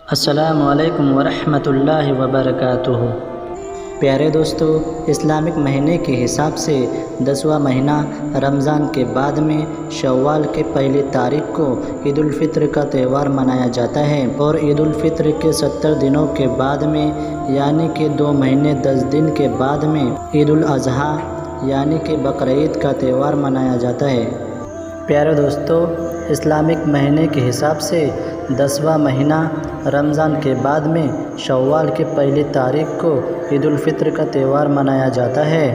السلام علیکم ورحمۃ اللہ وبرکاتہ۔ پیارے دوستو، اسلامک مہینے کے حساب سے 10واں مہینہ رمضان کے بعد میں شوال کے پہلی تاریخ کو عید الفطر کا تہوار منایا جاتا ہے، اور عید الفطر کے 70 دنوں کے بعد میں یعنی کہ 2 مہینے 10 دن کے بعد میں عید الاضحیٰ یعنی کہ بقرعید کا تہوار منایا جاتا ہے۔ پیارے دوستو، اسلامک مہینے کے حساب سے 10واں مہینہ رمضان کے بعد میں شوال کی پہلی تاریخ کو عید الفطر کا تہوار منایا جاتا ہے،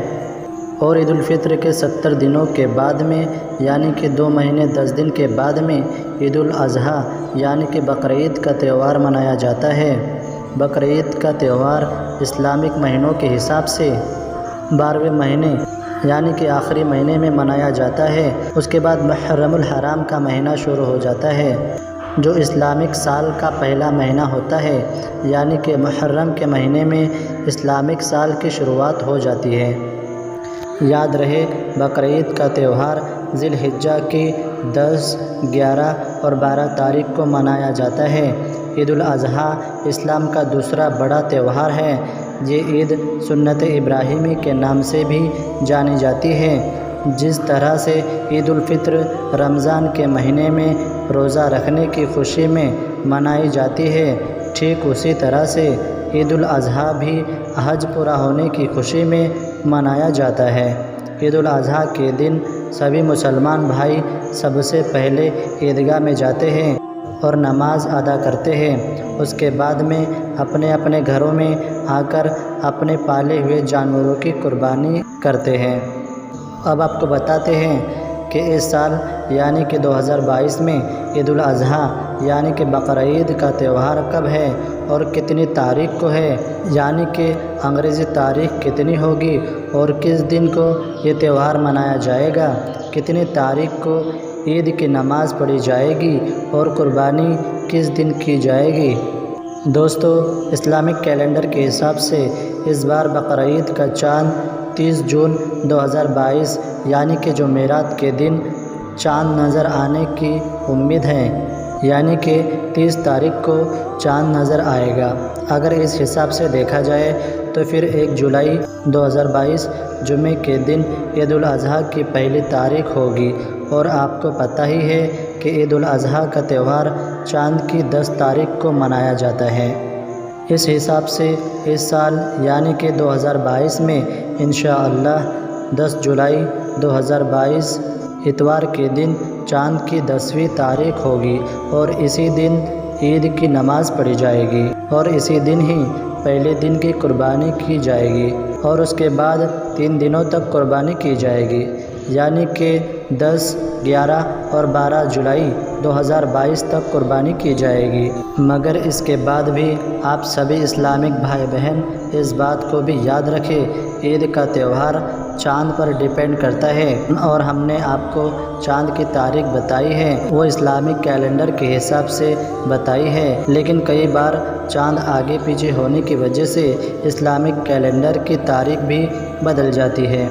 اور عید الفطر کے 70 دنوں کے بعد میں یعنی کہ 2 مہینے 10 دن کے بعد میں عید الاضحیٰ یعنی کہ بقرعید کا تہوار منایا جاتا ہے۔ بقرعید کا تہوار اسلامک مہینوں کے حساب سے 12ویں مہینے یعنی کہ آخری مہینے میں منایا جاتا ہے۔ اس کے بعد محرم الحرام کا مہینہ شروع ہو جاتا ہے، جو اسلامک سال کا پہلا مہینہ ہوتا ہے، یعنی کہ محرم کے مہینے میں اسلامک سال کی شروعات ہو جاتی ہے۔ یاد رہے، بقرعید کا تہوار ذی الحجہ کی 10، 11 اور 12 تاریخ کو منایا جاتا ہے۔ عید الاضحیٰ اسلام کا دوسرا بڑا تہوار ہے۔ یہ عید سنت ابراہیمی کے نام سے بھی جانی جاتی ہے۔ جس طرح سے عید الفطر رمضان کے مہینے میں روزہ رکھنے کی خوشی میں منائی جاتی ہے، ٹھیک اسی طرح سے عید الاضحیٰ بھی حج پورا ہونے کی خوشی میں منایا جاتا ہے۔ عید الاضحیٰ کے دن سبھی مسلمان بھائی سب سے پہلے عیدگاہ میں جاتے ہیں اور نماز ادا کرتے ہیں۔ اس کے بعد میں اپنے اپنے گھروں میں آ کر اپنے پالے ہوئے جانوروں کی قربانی کرتے ہیں۔ اب آپ کو بتاتے ہیں کہ اس سال یعنی کہ 2022 میں عید الاضحیٰ یعنی کہ بقرعید کا تہوار کب ہے اور کتنی تاریخ کو ہے، یعنی کہ انگریزی تاریخ کتنی ہوگی، اور کس دن کو یہ تہوار منایا جائے گا، کتنی تاریخ کو عید کی نماز پڑھی جائے گی اور قربانی کس دن کی جائے گی۔ دوستو، اسلامک کیلنڈر کے حساب سے اس بار بقرعید کا چاند 30 جون 2022 یعنی کہ جمعرات کے دن چاند نظر آنے کی امید ہے، یعنی کہ 30 تاریخ کو چاند نظر آئے گا۔ اگر اس حساب سے دیکھا جائے تو پھر 1 جولائی 2022 جمعے کے دن عید الاضحیٰ کی پہلی تاریخ ہوگی، اور آپ کو پتہ ہی ہے کہ عید الاضحیٰ کا تہوار چاند کی 10 تاریخ کو منایا جاتا ہے۔ اس حساب سے اس سال یعنی کہ 2022 میں انشاءاللہ 10 جولائی 2022 اتوار کے دن چاند کی 10ویں تاریخ ہوگی، اور اسی دن عید کی نماز پڑھی جائے گی، اور اسی دن ہی پہلے دن کی قربانی کی جائے گی، اور اس کے بعد 3 دنوں تک قربانی کی جائے گی، یعنی کہ 10، 11 اور 12 جولائی 2022 تک قربانی کی جائے گی۔ مگر اس کے بعد بھی آپ سبھی اسلامک بھائی بہن اس بات کو بھی یاد رکھیں، عید کا تہوار چاند پر ڈیپینڈ کرتا ہے، اور ہم نے آپ کو چاند کی تاریخ بتائی ہے وہ اسلامک کیلنڈر کے حساب سے بتائی ہے، لیکن کئی بار چاند آگے پیچھے ہونے کی وجہ سے اسلامک کیلنڈر کی تاریخ بھی بدل جاتی ہے۔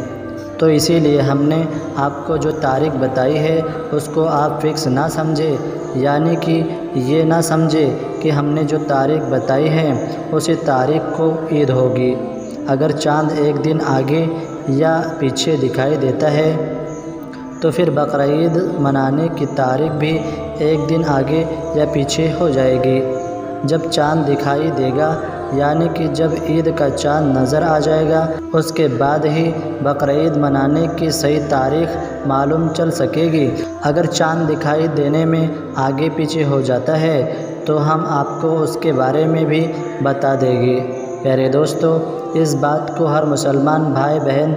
تو اسی لیے ہم نے آپ کو جو تاریخ بتائی ہے اس کو آپ فکس نہ سمجھے، یعنی کہ یہ نہ سمجھے کہ ہم نے جو تاریخ بتائی ہے اسی تاریخ کو عید ہوگی۔ اگر چاند ایک دن آگے یا پیچھے دکھائی دیتا ہے تو پھر بقرعید منانے کی تاریخ بھی ایک دن آگے یا پیچھے ہو جائے گی۔ جب چاند دکھائی دے گا یعنی کہ جب عید کا چاند نظر آ جائے گا، اس کے بعد ہی بقرعید منانے کی صحیح تاریخ معلوم چل سکے گی۔ اگر چاند دکھائی دینے میں آگے پیچھے ہو جاتا ہے تو ہم آپ کو اس کے بارے میں بھی بتا دیں گے۔ پیارے دوستو، اس بات کو ہر مسلمان بھائی بہن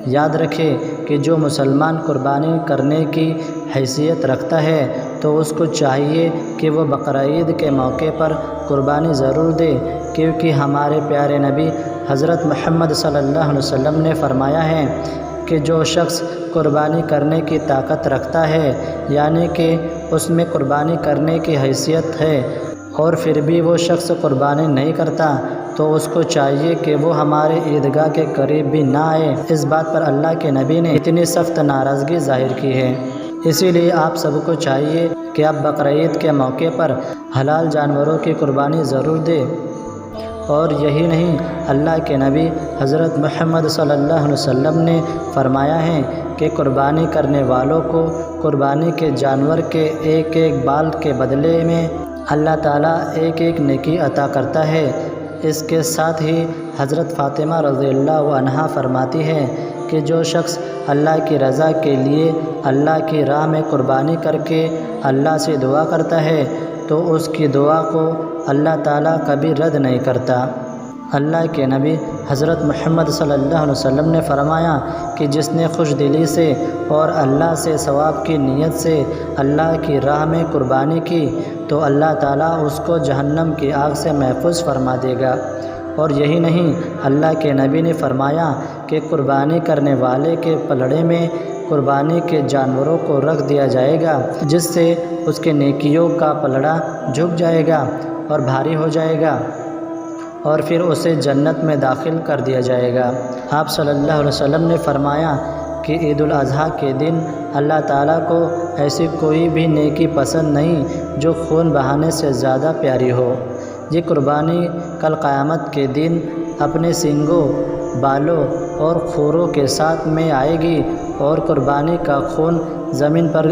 یاد رکھے کہ جو مسلمان قربانی کرنے کی حیثیت رکھتا ہے تو اس کو چاہیے کہ وہ بقرعید کے موقع پر قربانی ضرور دے، کیونکہ ہمارے پیارے نبی حضرت محمد صلی اللہ علیہ وسلم نے فرمایا ہے کہ جو شخص قربانی کرنے کی طاقت رکھتا ہے، یعنی کہ اس میں قربانی کرنے کی حیثیت ہے، اور پھر بھی وہ شخص قربانی نہیں کرتا تو اس کو چاہیے کہ وہ ہمارے عیدگاہ کے قریب بھی نہ آئے۔ اس بات پر اللہ کے نبی نے اتنی سخت ناراضگی ظاہر کی ہے۔ اسی لیے آپ سب کو چاہیے کہ آپ بقرعید کے موقع پر حلال جانوروں کی قربانی ضرور دیں۔ اور یہی نہیں، اللہ کے نبی حضرت محمد صلی اللہ علیہ وسلم نے فرمایا ہے کہ قربانی کرنے والوں کو قربانی کے جانور کے ایک ایک بال کے بدلے میں اللہ تعالیٰ ایک ایک نیکی عطا کرتا ہے۔ اس کے ساتھ ہی حضرت فاطمہ رضی اللہ عنہا فرماتی ہے کہ جو شخص اللہ کی رضا کے لیے اللہ کی راہ میں قربانی کر کے اللہ سے دعا کرتا ہے تو اس کی دعا کو اللہ تعالیٰ کبھی رد نہیں کرتا۔ اللہ کے نبی حضرت محمد صلی اللہ علیہ وسلم نے فرمایا کہ جس نے خوش دلی سے اور اللہ سے ثواب کی نیت سے اللہ کی راہ میں قربانی کی تو اللہ تعالیٰ اس کو جہنم کی آگ سے محفوظ فرما دے گا۔ اور یہی نہیں، اللہ کے نبی نے فرمایا کہ قربانی کرنے والے کے پلڑے میں قربانی کے جانوروں کو رکھ دیا جائے گا، جس سے اس کے نیکیوں کا پلڑا جھک جائے گا اور بھاری ہو جائے گا، اور پھر اسے جنت میں داخل کر دیا جائے گا۔ آپ صلی اللہ علیہ وسلم نے فرمایا کہ عید الاضحیٰ کے دن اللہ تعالیٰ کو ایسی کوئی بھی نیکی پسند نہیں جو خون بہانے سے زیادہ پیاری ہو۔ یہ قربانی کل قیامت کے دن اپنے سینگوں، بالوں اور کھوروں کے ساتھ میں آئے گی، اور قربانی کا خون زمین پر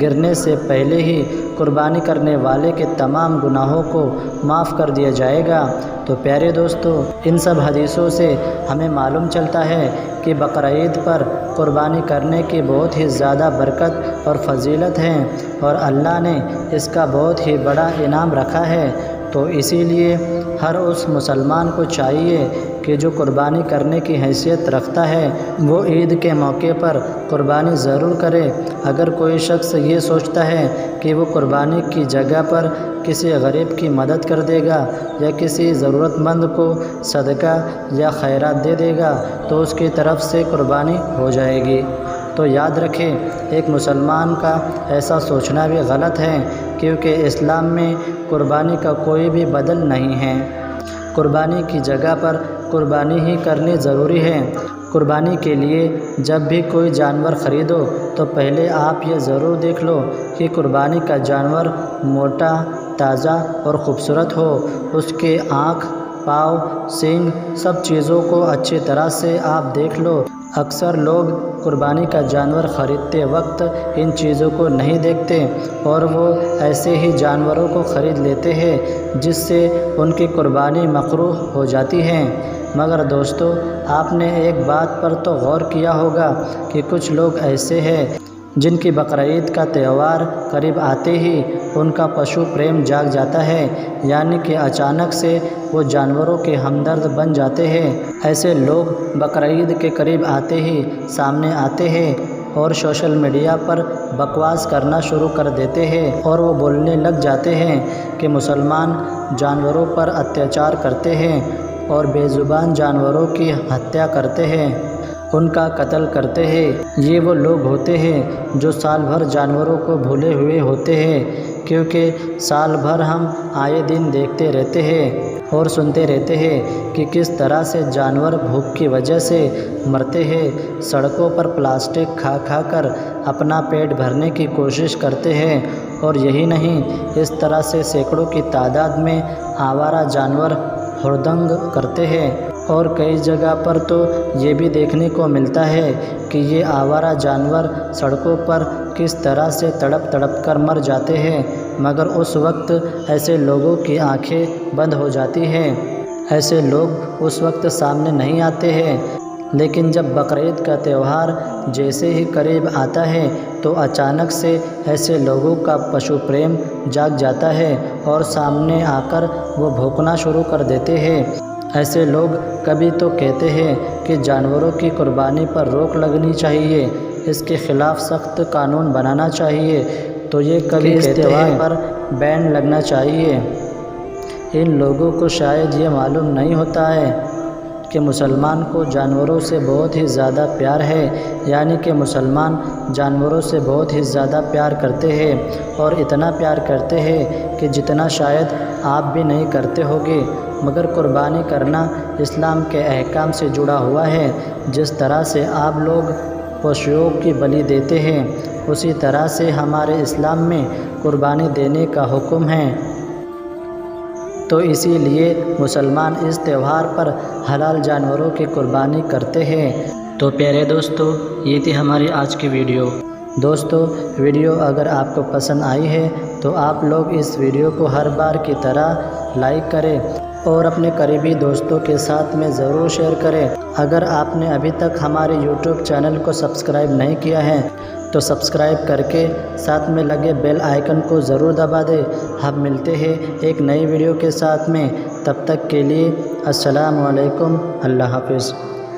گرنے سے پہلے ہی قربانی کرنے والے کے تمام گناہوں کو معاف کر دیا جائے گا۔ تو پیارے دوستو، ان سب حدیثوں سے ہمیں معلوم چلتا ہے کہ بقرعید پر قربانی کرنے کی بہت ہی زیادہ برکت اور فضیلت ہے، اور اللہ نے اس کا بہت ہی بڑا انعام رکھا ہے۔ تو اسی لیے ہر اس مسلمان کو چاہیے کہ جو قربانی کرنے کی حیثیت رکھتا ہے وہ عید کے موقع پر قربانی ضرور کرے۔ اگر کوئی شخص یہ سوچتا ہے کہ وہ قربانی کی جگہ پر کسی غریب کی مدد کر دے گا یا کسی ضرورت مند کو صدقہ یا خیرات دے دے گا تو اس کی طرف سے قربانی ہو جائے گی۔ تو یاد رکھیں، ایک مسلمان کا ایسا سوچنا بھی غلط ہے، کیونکہ اسلام میں قربانی کا کوئی بھی بدل نہیں ہے۔ قربانی کی جگہ پر قربانی ہی کرنی ضروری ہے۔ قربانی کے لیے جب بھی کوئی جانور خریدو تو پہلے آپ یہ ضرور دیکھ لو کہ قربانی کا جانور موٹا، تازہ اور خوبصورت ہو۔ اس کے آنکھ، پاؤں، سینگ، سب چیزوں کو اچھی طرح سے آپ دیکھ لو۔ اکثر لوگ قربانی کا جانور خریدتے وقت ان چیزوں کو نہیں دیکھتے اور وہ ایسے ہی جانوروں کو خرید لیتے ہیں جس سے ان کی قربانی مکروہ ہو جاتی ہے۔ مگر دوستو، آپ نے ایک بات پر تو غور کیا ہوگا کہ کچھ لوگ ایسے ہیں جن کی بقرعید کا تہوار قریب آتے ہی ان کا پشو پریم جاگ جاتا ہے، یعنی کہ اچانک سے وہ جانوروں کے ہمدرد بن جاتے ہیں۔ ایسے لوگ بقرعید کے قریب آتے ہی سامنے آتے ہیں اور سوشل میڈیا پر بکواس کرنا شروع کر دیتے ہیں، اور وہ بولنے لگ جاتے ہیں کہ مسلمان جانوروں پر اتیاچار کرتے ہیں اور بے زبان جانوروں کی ہتیا کرتے ہیں، ان کا قتل کرتے ہیں۔ یہ وہ لوگ ہوتے ہیں جو سال بھر جانوروں کو بھولے ہوئے ہوتے ہیں، کیونکہ سال بھر ہم آئے دن دیکھتے رہتے ہیں اور سنتے رہتے ہیں کہ کس طرح سے جانور بھوک کی وجہ سے مرتے ہیں، سڑکوں پر پلاسٹک کھا کھا کر اپنا پیٹ بھرنے کی کوشش کرتے ہیں۔ اور یہی نہیں، اس طرح سے سینکڑوں کی تعداد میں آوارہ جانور ہڑدنگ کرتے ہیں، اور کئی جگہ پر تو یہ بھی دیکھنے کو ملتا ہے کہ یہ آوارہ جانور سڑکوں پر کس طرح سے تڑپ تڑپ کر مر جاتے ہیں، مگر اس وقت ایسے لوگوں کی آنکھیں بند ہو جاتی ہیں، ایسے لوگ اس وقت سامنے نہیں آتے ہیں۔ لیکن جب بقرعید کا تہوار جیسے ہی قریب آتا ہے تو اچانک سے ایسے لوگوں کا پشو پریم جاگ جاتا ہے اور سامنے آ کر وہ بھونکنا شروع کر دیتے ہیں۔ ایسے لوگ کبھی تو کہتے ہیں کہ جانوروں کی قربانی پر روک لگنی چاہیے، اس کے خلاف سخت قانون بنانا چاہیے، تو یہ کبھی کہتے ہیں پر بین لگنا چاہیے۔ ان لوگوں کو شاید یہ معلوم نہیں ہوتا ہے کہ مسلمان کو جانوروں سے بہت ہی زیادہ پیار ہے، یعنی کہ مسلمان جانوروں سے بہت ہی زیادہ پیار کرتے ہیں، اور اتنا پیار کرتے ہیں کہ جتنا شاید آپ بھی نہیں کرتے ہوگے۔ مگر قربانی کرنا اسلام کے احکام سے جڑا ہوا ہے۔ جس طرح سے آپ لوگ پشوؤں کی بلی دیتے ہیں اسی طرح سے ہمارے اسلام میں قربانی دینے کا حکم ہے۔ تو اسی لیے مسلمان اس تہوار پر حلال جانوروں کی قربانی کرتے ہیں۔ تو پیارے دوستو، یہ تھی ہماری آج کی ویڈیو۔ دوستو، ویڈیو اگر آپ کو پسند آئی ہے تو آپ لوگ اس ویڈیو کو ہر بار کی طرح لائک کریں اور اپنے قریبی دوستوں کے ساتھ میں ضرور شیئر کریں۔ اگر آپ نے ابھی تک ہمارے یوٹیوب چینل کو سبسکرائب نہیں کیا ہے تو سبسکرائب کر کے ساتھ میں لگے بیل آئیکن کو ضرور دبا دیں۔ ہم ملتے ہیں ایک نئی ویڈیو کے ساتھ میں، تب تک کے لیے السلام علیکم، اللہ حافظ۔